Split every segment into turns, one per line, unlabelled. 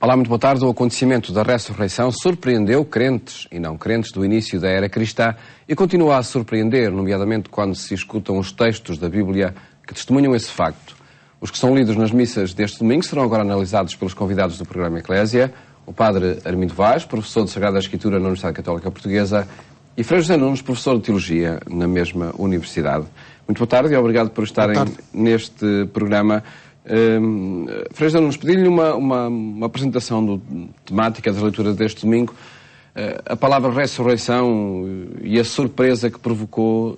Olá, muito boa tarde. O acontecimento da ressurreição surpreendeu crentes e não crentes do início da era cristã e continua a surpreender, nomeadamente quando se escutam os textos da Bíblia que testemunham esse facto. Os que são lidos nas missas deste domingo serão agora analisados pelos convidados do programa Eclésia, o padre Armindo Vaz, professor de Sagrada Escritura na Universidade Católica Portuguesa, e Frei José Nunes, professor de Teologia na mesma universidade. Muito boa tarde e obrigado por estarem neste programa. Frei José Nunes, pedi-lhe uma apresentação temática das leituras deste domingo. A palavra ressurreição e a surpresa que provocou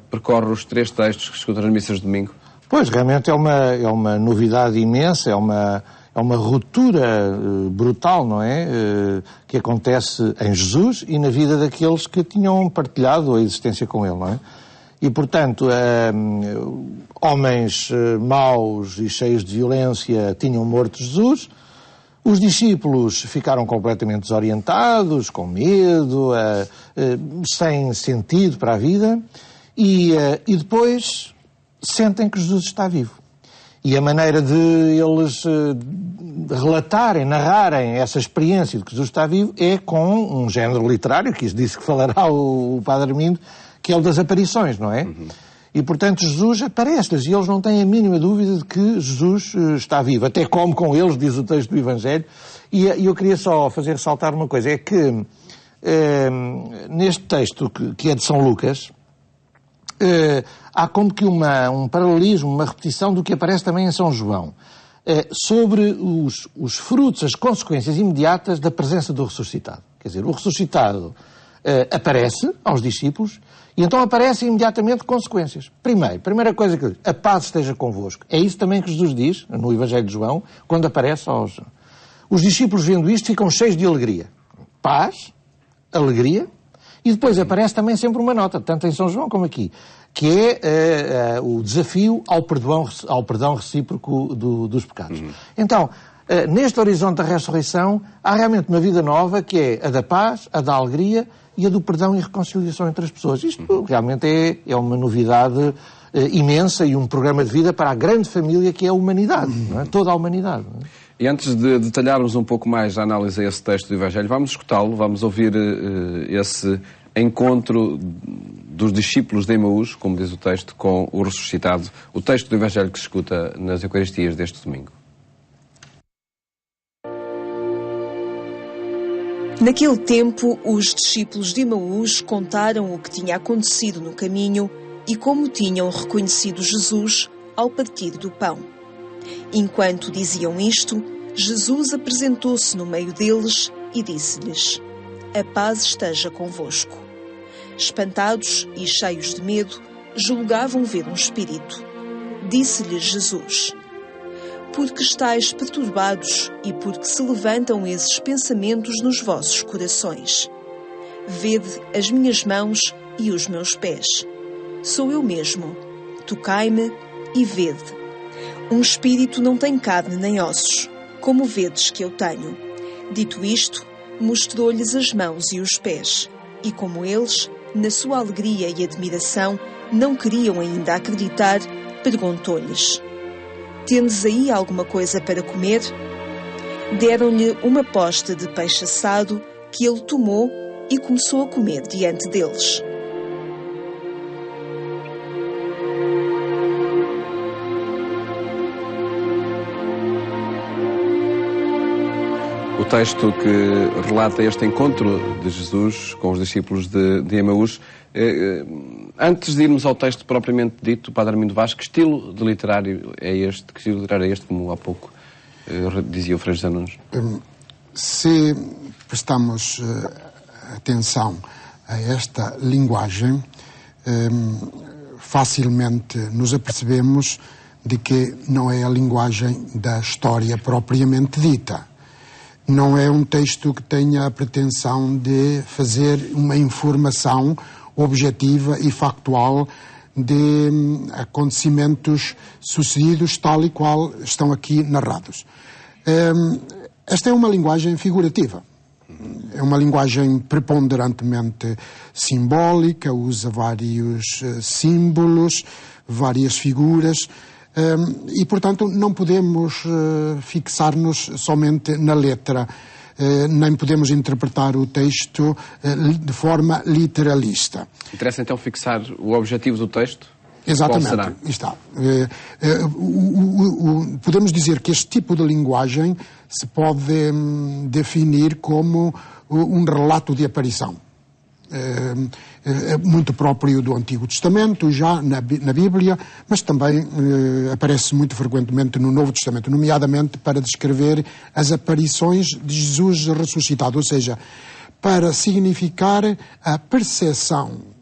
percorre os três textos que se escutam nas missas de domingo.
Pois, realmente é uma novidade imensa, é uma ruptura brutal, não é? Que acontece em Jesus e na vida daqueles que tinham partilhado a existência com ele, não é? E, portanto, homens maus e cheios de violência tinham morto Jesus, os discípulos ficaram completamente desorientados, com medo, sem sentido para a vida, e depois sentem que Jesus está vivo. E a maneira de eles relatarem, narrarem essa experiência de que Jesus está vivo é com um género literário, que isso disse que falará o Padre Armindo, que é o das aparições, não é? Uhum. E, portanto, Jesus aparece-lhes e eles não têm a mínima dúvida de que Jesus está vivo. Até come com eles, diz o texto do Evangelho. E eu queria só fazer ressaltar uma coisa, é que neste texto, que é de São Lucas, há como que um paralelismo, uma repetição do que aparece também em São João, sobre os frutos, as consequências imediatas da presença do ressuscitado. Quer dizer, o ressuscitado aparece aos discípulos e então aparecem imediatamente consequências. Primeira coisa que diz, a paz esteja convosco. É isso também que Jesus diz no Evangelho de João, quando aparece aos... Os discípulos vendo isto ficam cheios de alegria. Paz, alegria, e depois aparece também sempre uma nota, tanto em São João como aqui, que é o desafio ao perdão recíproco dos pecados. Uhum. Então, neste horizonte da ressurreição, há realmente uma vida nova que é a da paz, a da alegria e a do perdão e reconciliação entre as pessoas. Isto realmente é uma novidade imensa e um programa de vida para a grande família que é a humanidade, não é? Toda a humanidade. Não é?
E antes de detalharmos um pouco mais a análise a esse texto do Evangelho, vamos escutá-lo, vamos ouvir esse encontro dos discípulos de Emaús, como diz o texto, com o ressuscitado, o texto do Evangelho que se escuta nas Eucaristias deste domingo.
Naquele tempo, os discípulos de Emaús contaram o que tinha acontecido no caminho e como tinham reconhecido Jesus ao partir do pão. Enquanto diziam isto, Jesus apresentou-se no meio deles e disse-lhes: "A paz esteja convosco." Espantados e cheios de medo, julgavam ver um espírito. Disse-lhes Jesus: "Por que estáis perturbados e por que se levantam esses pensamentos nos vossos corações? Vede as minhas mãos e os meus pés. Sou eu mesmo. Tocai-me e vede. Um espírito não tem carne nem ossos, como vedes que eu tenho." Dito isto, mostrou-lhes as mãos e os pés, e como eles, na sua alegria e admiração, não queriam ainda acreditar, perguntou-lhes: "Tendes aí alguma coisa para comer?" Deram-lhe uma posta de peixe assado, que ele tomou e começou a comer diante deles.
O texto que relata este encontro de Jesus com os discípulos de Emaús, antes de irmos ao texto propriamente dito, Padre Armindo Vaz, que estilo literário é este, como há pouco dizia o Frei José Nunes?
Se prestamos atenção a esta linguagem, facilmente nos apercebemos de que não é a linguagem da história propriamente dita. Não é um texto que tenha a pretensão de fazer uma informação objetiva e factual de acontecimentos sucedidos tal e qual estão aqui narrados. Esta é uma linguagem figurativa. É uma linguagem preponderantemente simbólica, usa vários símbolos, várias figuras, E, portanto, não podemos fixar-nos somente na letra, nem podemos interpretar o texto de forma literalista.
Interessa então fixar o objetivo do texto?
Exatamente.
Qual será?
Está. Podemos dizer que este tipo de linguagem se pode definir como um relato de aparição. Muito próprio do Antigo Testamento, já na Bíblia, mas também aparece muito frequentemente no Novo Testamento, nomeadamente para descrever as aparições de Jesus ressuscitado, ou seja, para significar a percepção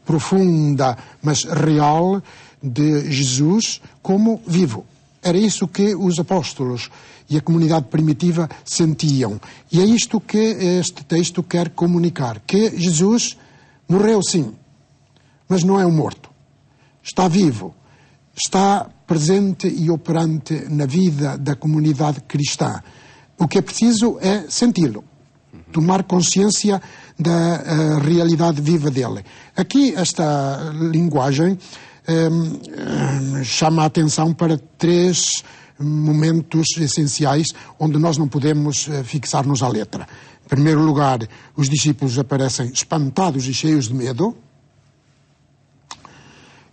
profunda, mas real, de Jesus como vivo. Era isso que os apóstolos e a comunidade primitiva sentiam. E é isto que este texto quer comunicar, que Jesus morreu sim, mas não é um morto. Está vivo, está presente e operante na vida da comunidade cristã. O que é preciso é senti-lo, tomar consciência da realidade viva dele. Aqui esta linguagem chama a atenção para 3 momentos essenciais onde nós não podemos fixar-nos à letra. Em primeiro lugar, os discípulos aparecem espantados e cheios de medo,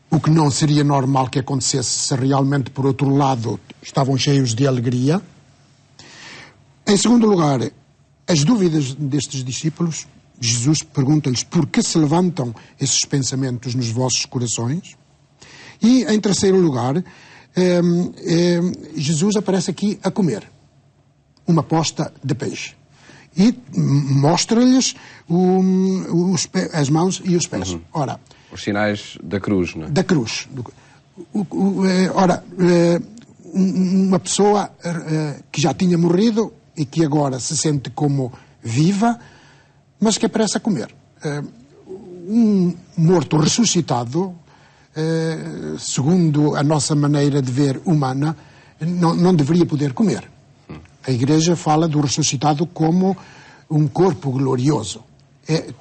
o que não seria normal que acontecesse se realmente, por outro lado, estavam cheios de alegria. Em segundo lugar, as dúvidas destes discípulos, Jesus pergunta-lhes por que se levantam esses pensamentos nos vossos corações. E, em terceiro lugar, Jesus aparece aqui a comer uma posta de peixe e mostra-lhes as mãos e os pés. Ora,
os sinais da cruz, não é?
Da cruz. Ora, uma pessoa que já tinha morrido e que agora se sente como viva, mas que aparece a comer. Um morto ressuscitado, segundo a nossa maneira de ver humana, não deveria poder comer. A Igreja fala do ressuscitado como um corpo glorioso.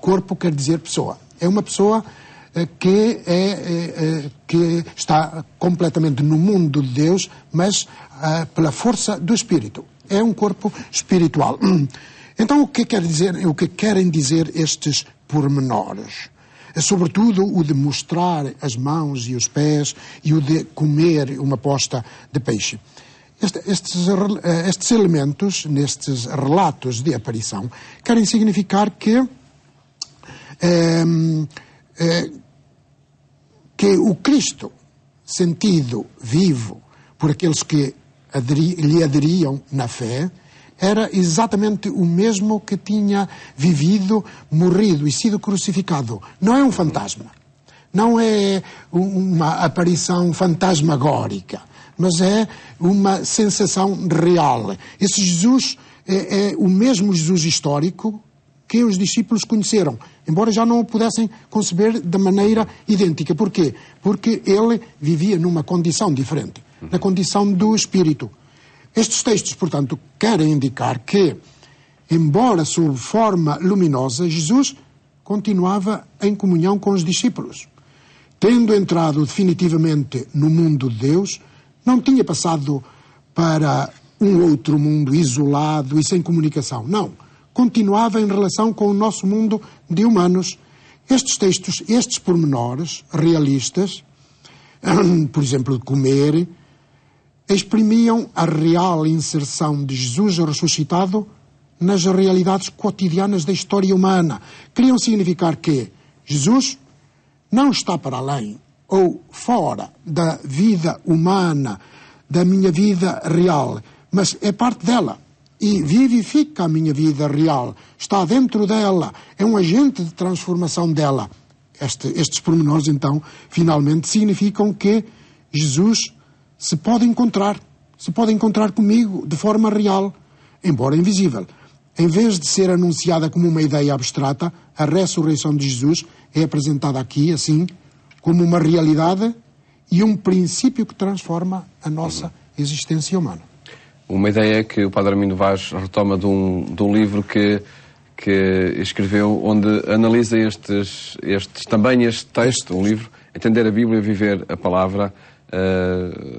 Corpo quer dizer pessoa. É uma pessoa que está completamente no mundo de Deus, mas pela força do Espírito. É um corpo espiritual. Então, o que querem dizer estes pormenores? É sobretudo o de mostrar as mãos e os pés e o de comer uma posta de peixe. Estes elementos, nestes relatos de aparição, querem significar que o Cristo, sentido vivo por aqueles que lhe aderiam na fé, era exatamente o mesmo que tinha vivido, morrido e sido crucificado. Não é um fantasma. Não é uma aparição fantasmagórica, mas é uma sensação real. Esse Jesus é o mesmo Jesus histórico que os discípulos conheceram, embora já não o pudessem conceber de maneira idêntica. Porquê? Porque ele vivia numa condição diferente, na condição do Espírito. Estes textos, portanto, querem indicar que, embora sob forma luminosa, Jesus continuava em comunhão com os discípulos. Tendo entrado definitivamente no mundo de Deus, não tinha passado para um outro mundo isolado e sem comunicação. Não. Continuava em relação com o nosso mundo de humanos. Estes textos, estes pormenores realistas, por exemplo, de comer, exprimiam a real inserção de Jesus ressuscitado nas realidades cotidianas da história humana. Queriam significar que Jesus não está para além ou fora da vida humana, da minha vida real, mas é parte dela e vivifica a minha vida real, está dentro dela, é um agente de transformação dela. Estes pormenores, então, finalmente significam que Jesus se pode encontrar comigo de forma real, embora invisível. Em vez de ser anunciada como uma ideia abstrata, a ressurreição de Jesus é apresentada aqui, assim, como uma realidade e um princípio que transforma a nossa existência humana.
Uma ideia que o Padre Armindo Vaz retoma de um livro que escreveu, onde analisa este texto, um livro, Entender a Bíblia e Viver a Palavra,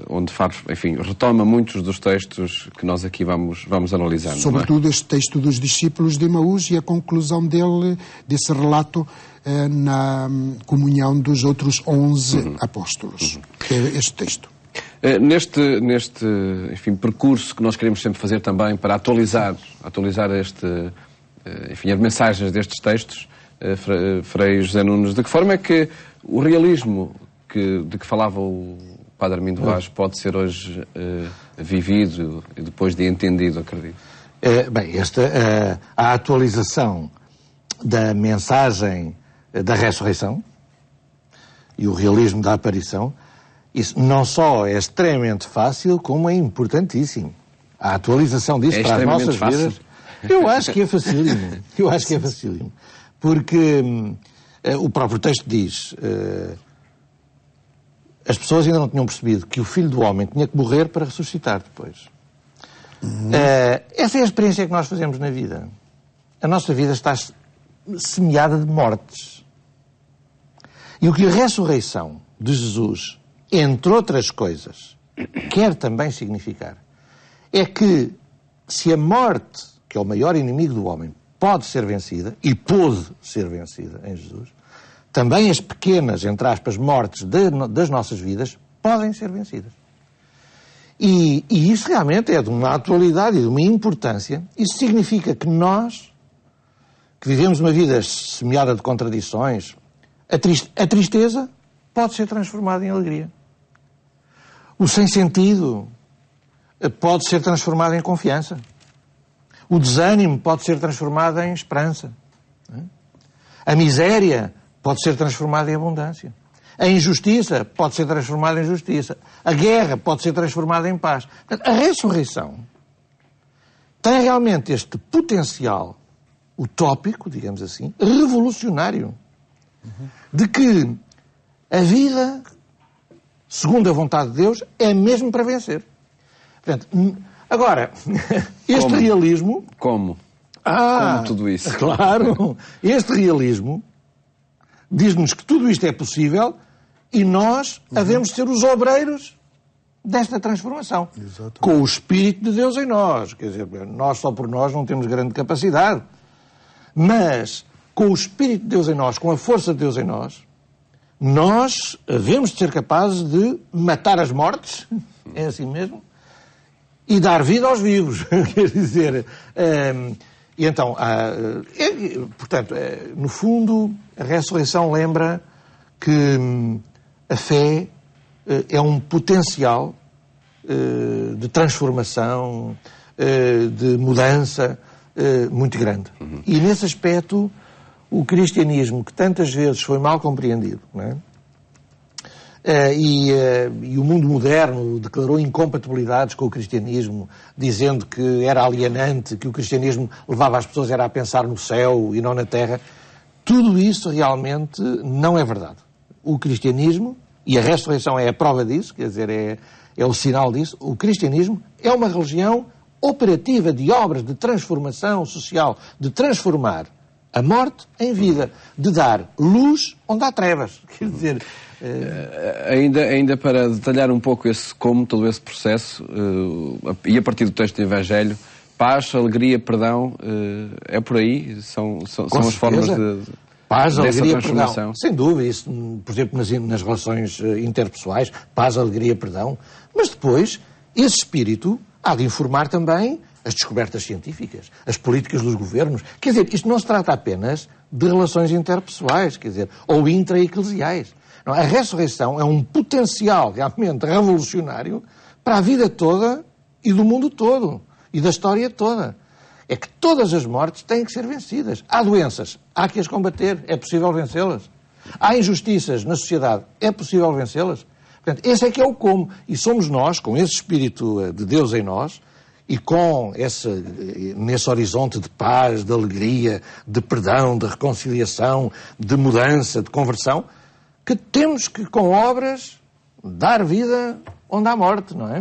onde Faro, enfim, retoma muitos dos textos que nós aqui vamos analisar.
Sobretudo este texto dos discípulos de Emaús e a conclusão desse relato na comunhão dos outros 11 apóstolos, que é este texto.
Neste enfim, percurso que nós queremos sempre fazer também para atualizar enfim, as mensagens destes textos, Frei José Nunes, de que forma é que o realismo de que falava o Padre Armindo Vaz pode ser hoje vivido e depois de entendido, acredito?
A atualização da mensagem da ressurreição e o realismo da aparição, isso não só é extremamente fácil, como é importantíssimo. A atualização disso para as nossas vidas, eu acho que é facílimo. Eu acho que é facílimo. Porque o próprio texto diz... as pessoas ainda não tinham percebido que o Filho do Homem tinha que morrer para ressuscitar depois. Essa é a experiência que nós fazemos na vida. A nossa vida está semeada de mortes. E o que a ressurreição de Jesus, entre outras coisas, quer também significar, é que se a morte, que é o maior inimigo do homem, pode ser vencida, e pôde ser vencida em Jesus, também as pequenas, entre aspas, mortes das nossas vidas podem ser vencidas. E isso realmente é de uma atualidade e de uma importância. Isso significa que nós, que vivemos uma vida semeada de contradições, a tristeza pode ser transformada em alegria. O sem-sentido pode ser transformado em confiança. O desânimo pode ser transformado em esperança. A miséria pode ser transformada em abundância. A injustiça pode ser transformada em justiça. A guerra pode ser transformada em paz. A ressurreição tem realmente este potencial utópico, digamos assim, revolucionário, de que a vida, segundo a vontade de Deus, é mesmo para vencer. Portanto, agora, este realismo...
Como tudo isso?
Claro, este realismo diz-nos que tudo isto é possível e nós havemos de ser os obreiros desta transformação.
Exatamente.
Com o Espírito de Deus em nós. Quer dizer, nós só por nós não temos grande capacidade. Mas, com o Espírito de Deus em nós, com a força de Deus em nós, nós havemos de ser capazes de matar as mortes, é assim mesmo, e dar vida aos vivos. Quer dizer... E então, portanto, no fundo, a ressurreição lembra que a fé é um potencial de transformação, de mudança muito grande. E nesse aspecto, o cristianismo, que tantas vezes foi mal compreendido, não é? E o mundo moderno declarou incompatibilidades com o cristianismo, dizendo que era alienante, que o cristianismo levava as pessoas a pensar no céu e não na terra. Tudo isso realmente não é verdade. O cristianismo, e a ressurreição é a prova disso, quer dizer, é o sinal disso, o cristianismo é uma religião operativa de obras de transformação social, de transformar a morte em vida, de dar luz onde há trevas. Quer dizer...
Ainda para detalhar um pouco todo esse processo, e a partir do texto do Evangelho, paz, alegria, perdão, é por aí? São as formas de
paz, alegria,
transformação?
Perdão. Sem dúvida, isso, por exemplo, nas relações interpessoais, paz, alegria, perdão. Mas depois, esse espírito há de informar também as descobertas científicas, as políticas dos governos. Quer dizer, isto não se trata apenas de relações interpessoais, quer dizer, ou intra-eclesiais. Não, a ressurreição é um potencial realmente revolucionário para a vida toda e do mundo todo e da história toda. É que todas as mortes têm que ser vencidas. Há doenças, há que as combater, é possível vencê-las. Há injustiças na sociedade, é possível vencê-las. Portanto, esse é que é o como. E somos nós, com esse Espírito de Deus em nós, e com nesse horizonte de paz, de alegria, de perdão, de reconciliação, de mudança, de conversão, que temos que, com obras, dar vida onde há morte, não é?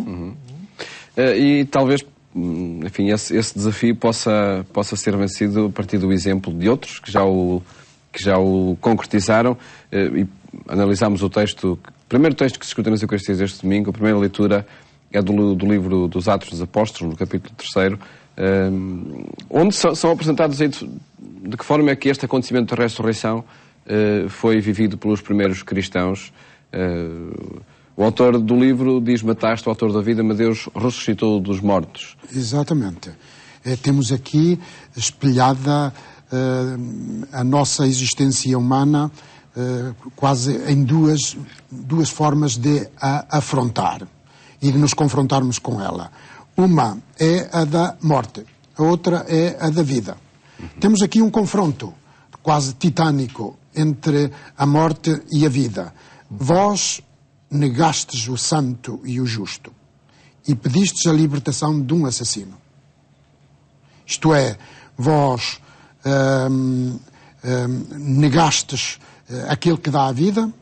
E talvez, enfim, esse desafio possa ser vencido a partir do exemplo de outros que já o concretizaram. E analisámos o texto O primeiro texto que se escuta nas Eucaristias este domingo, a primeira leitura é do livro dos Atos dos Apóstolos, no capítulo 3, onde são apresentados aí de que forma é que este acontecimento da ressurreição foi vivido pelos primeiros cristãos. O autor do livro diz: mataste o autor da vida, mas Deus ressuscitou dos mortos.
Exatamente. Temos aqui espelhada a nossa existência humana quase em duas formas de a afrontar e de nos confrontarmos com ela. Uma é a da morte, a outra é a da vida. Temos aqui um confronto quase titânico entre a morte e a vida. Vós negastes o santo e o justo e pedistes a libertação de um assassino. Isto é, vós negastes aquele que dá a vida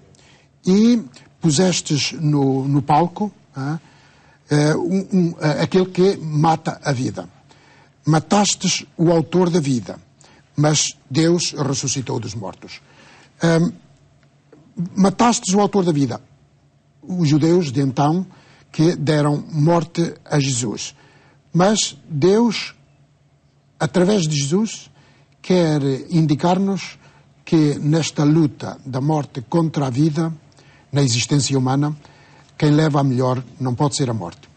e pusestes no palco aquele que mata a vida. Matastes o autor da vida, mas Deus ressuscitou dos mortos. Matastes o autor da vida. Os judeus de então que deram morte a Jesus. Mas Deus, através de Jesus, quer indicar-nos que nesta luta da morte contra a vida, na existência humana, quem leva a melhor não pode ser a morte.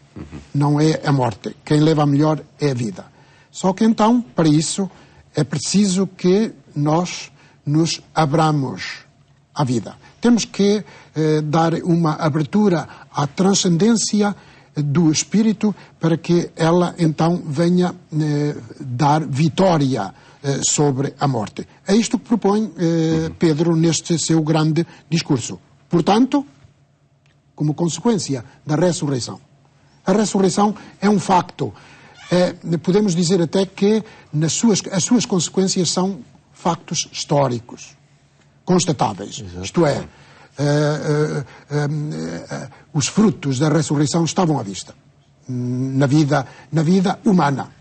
Não é a morte. Quem leva a melhor é a vida. Só que então, para isso, é preciso que nós nos abramos à vida. Temos que dar uma abertura à transcendência do Espírito para que ela então venha dar vitória sobre a morte. É isto que propõe Pedro neste seu grande discurso. Portanto, como consequência da ressurreição. A ressurreição é um facto. Podemos dizer até que as suas consequências são factos históricos, constatáveis. Exato. Isto é, os frutos da ressurreição estavam à vista. Na vida humana.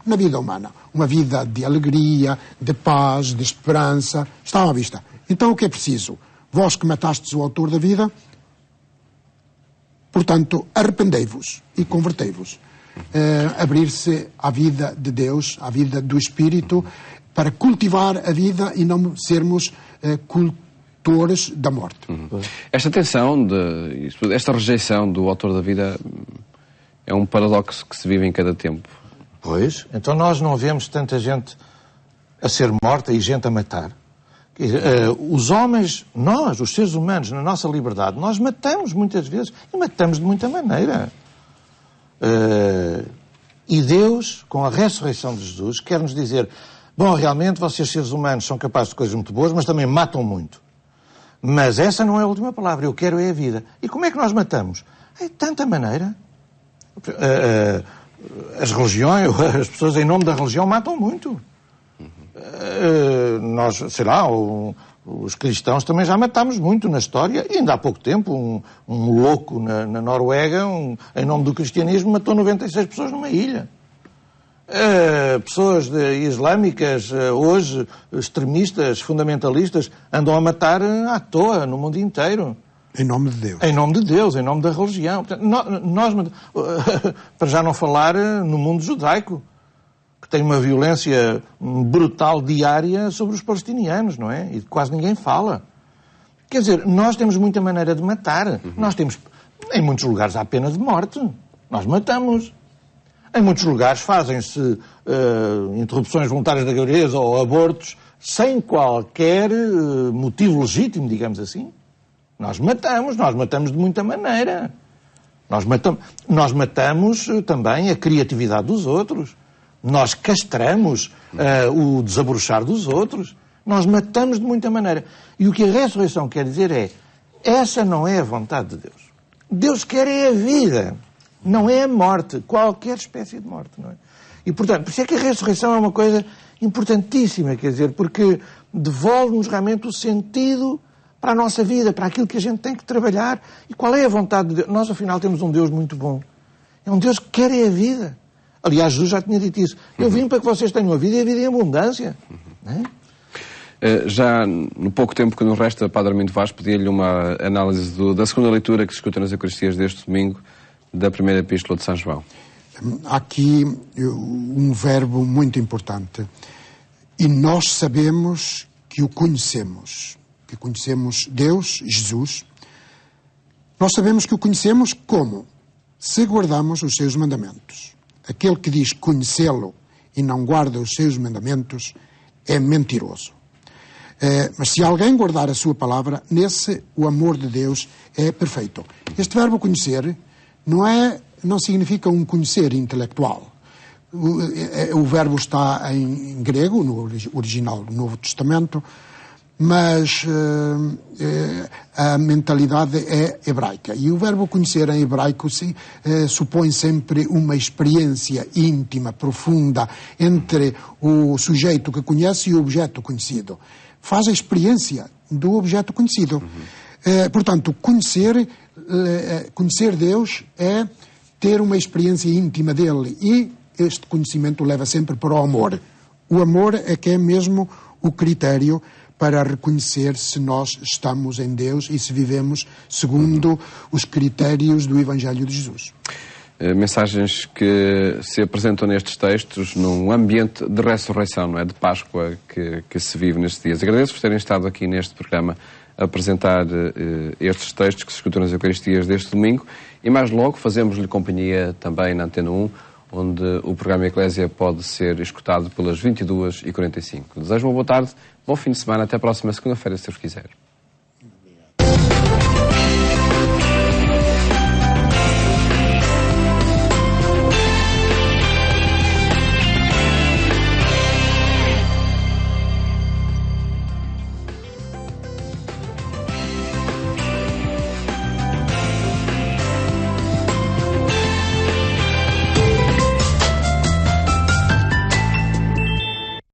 Uma vida de alegria, de paz, de esperança, estavam à vista. Então o que é preciso? Vós que matastes o autor da vida, portanto, arrependei-vos e convertei-vos. Abrir-se à vida de Deus, à vida do Espírito, para cultivar a vida e não sermos cultores da morte.
Esta tensão, esta rejeição do autor da vida é um paradoxo que se vive em cada tempo.
Pois, então nós não vemos tanta gente a ser morta e gente a matar. Os homens, nós, os seres humanos, na nossa liberdade, nós matamos muitas vezes e matamos de muita maneira. E Deus, com a ressurreição de Jesus, quer nos dizer: bom, realmente vocês seres humanos são capazes de coisas muito boas, mas também matam muito. Mas essa não é a última palavra, eu quero é a vida. E como é que nós matamos? De tanta maneira. As religiões, as pessoas em nome da religião matam muito. Nós, sei lá, os cristãos também já matámos muito na história, e ainda há pouco tempo um louco na Noruega, em nome do cristianismo, matou 96 pessoas numa ilha. Pessoas islâmicas, hoje, extremistas, fundamentalistas, andam a matar à toa no mundo inteiro.
Em nome de Deus.
Em nome de Deus, em nome da religião. Portanto, nós, para já não falar no mundo judaico, que tem uma violência brutal diária sobre os palestinianos, não é? E quase ninguém fala. Quer dizer, nós temos muita maneira de matar. Nós temos, em muitos lugares, há pena de morte. Nós matamos. Em muitos lugares fazem-se interrupções voluntárias da gravidez ou abortos sem qualquer motivo legítimo, digamos assim. Nós matamos de muita maneira. Nós matamos também a criatividade dos outros. Nós castramos o desabrochar dos outros. Nós matamos de muita maneira. E o que a ressurreição quer dizer é: essa não é a vontade de Deus. Deus quer é a vida, não é a morte, qualquer espécie de morte, não é? E, portanto, por isso é que a ressurreição é uma coisa importantíssima, quer dizer, porque devolve-nos realmente o sentido para a nossa vida, para aquilo que a gente tem que trabalhar. E qual é a vontade de Deus? Nós, afinal, temos um Deus muito bom. É um Deus que quer é a vida. Aliás, Jesus já tinha dito isso. Eu vim para que vocês tenham a vida e a vida em abundância. Não é?
Já no pouco tempo que nos resta, Padre Armindo Vaz, pedia-lhe uma análise da segunda leitura que se escuta nas Eucaristias deste domingo, da primeira Epístola de São João.
Há aqui um verbo muito importante. E nós sabemos que o conhecemos. Que conhecemos Deus, Jesus. Nós sabemos que o conhecemos como? Se guardamos os seus mandamentos. Aquele que diz conhecê-lo e não guarda os seus mandamentos é mentiroso. Mas se alguém guardar a sua palavra, nesse o amor de Deus é perfeito. Este verbo conhecer não significa um conhecer intelectual. O verbo está em grego, no original do Novo Testamento, mas a mentalidade é hebraica. E o verbo conhecer em hebraico supõe sempre uma experiência íntima, profunda, entre o sujeito que conhece e o objeto conhecido. Faz a experiência do objeto conhecido. Portanto, conhecer Deus é ter uma experiência íntima dele, e este conhecimento leva sempre para o amor. O amor é que é mesmo o critério para reconhecer se nós estamos em Deus e se vivemos segundo os critérios do Evangelho de Jesus.
Mensagens que se apresentam nestes textos num ambiente de ressurreição, não é? De Páscoa que se vive nestes dias. Agradeço-vos terem estado aqui neste programa a apresentar estes textos que se escutam nas Eucaristias deste domingo, e mais logo fazemos-lhe companhia também na Antena 1, onde o programa Eclésia pode ser escutado pelas 22h45. Desejo uma boa tarde, bom fim de semana, até a próxima segunda-feira, se Deus quiser.